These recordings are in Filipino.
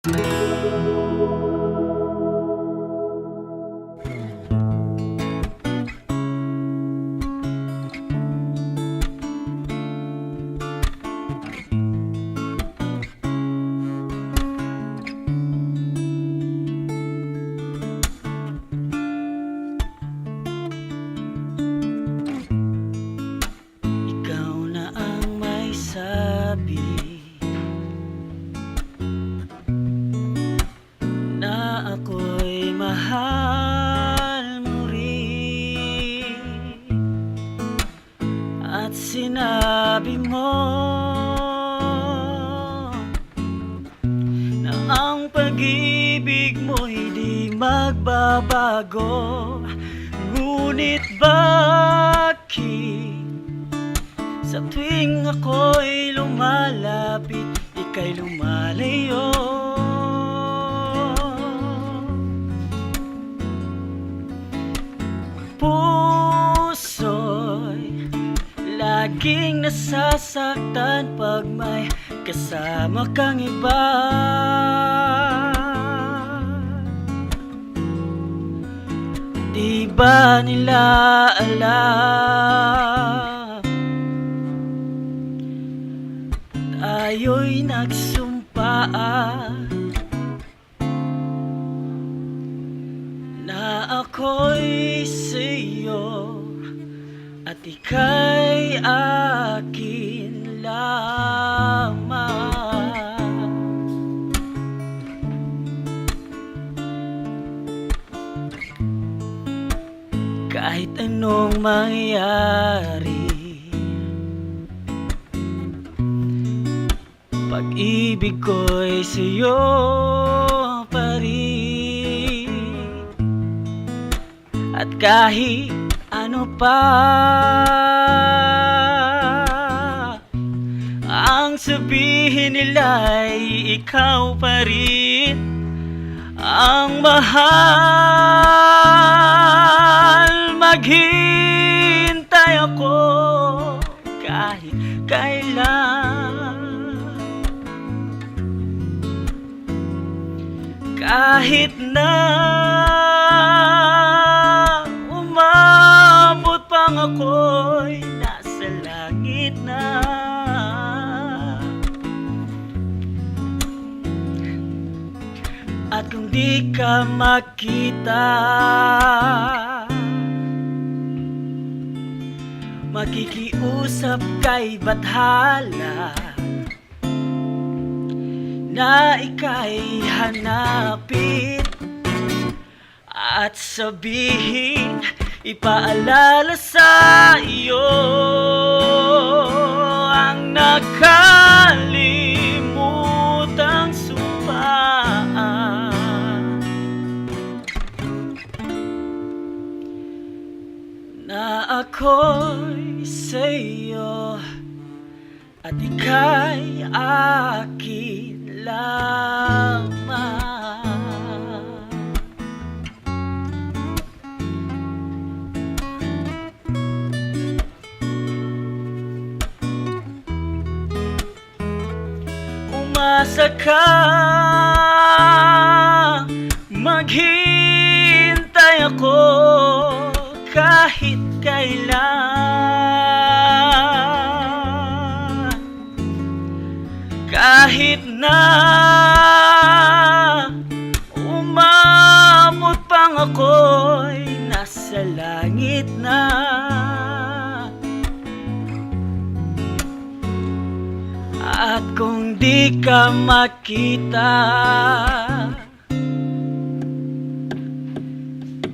Ikaw na ang may sabi na ako'y mahal mo rin, at sinabi mo na ang pag-ibig mo'y di magbabago. Ngunit bakit sa tuwing ako'y lumalapit, ika'y lumalayo? Puso'y laging nasasaktan pag may kasama kang iba. Di ba nila alam, tayo'y nagsumpa na ako'y sa'yo at ika'y akin lamang. Kahit anong mangyari, pag-ibig ko'y sa'yo pa rin. At kahit ano pa ang sabihin nila'y ikaw pa rin ang mahal. Maghintay ako kahit kailan, kahit na umabot pang ako'y nasa langit na. At kung di ka makita, makikiusap kay bathala na ika'y hanapin at sabihin, ipaalala sa iyo ang nakalimutang sumpaan na ako'y sa'yo at ika'y akin lamang. Umasa ka, maghintay ako kahit kailan, kahit na umabot pang ako'y nasa langit na. At kung di ka makita,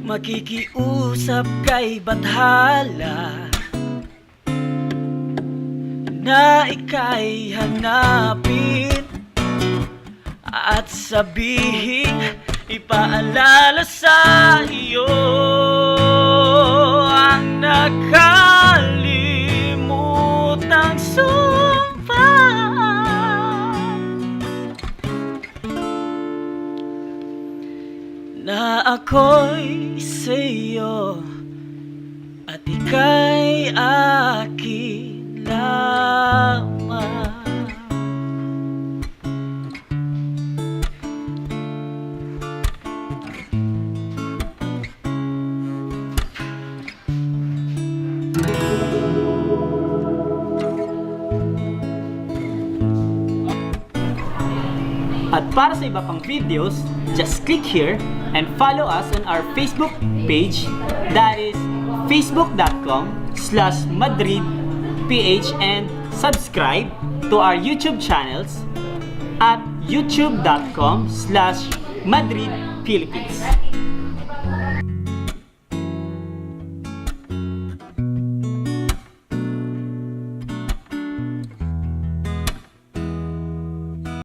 makikiusap kay bathala na ika'y hanapin at sabihin, ipaalala sa iyo ang nakalimutang na ako'y sa'yo at ika'y akin lamang. At para sa iba pang videos, just click here and follow us on our Facebook page, that is facebook.com/madridph, and subscribe to our YouTube channels at youtube.com/madridphilippines.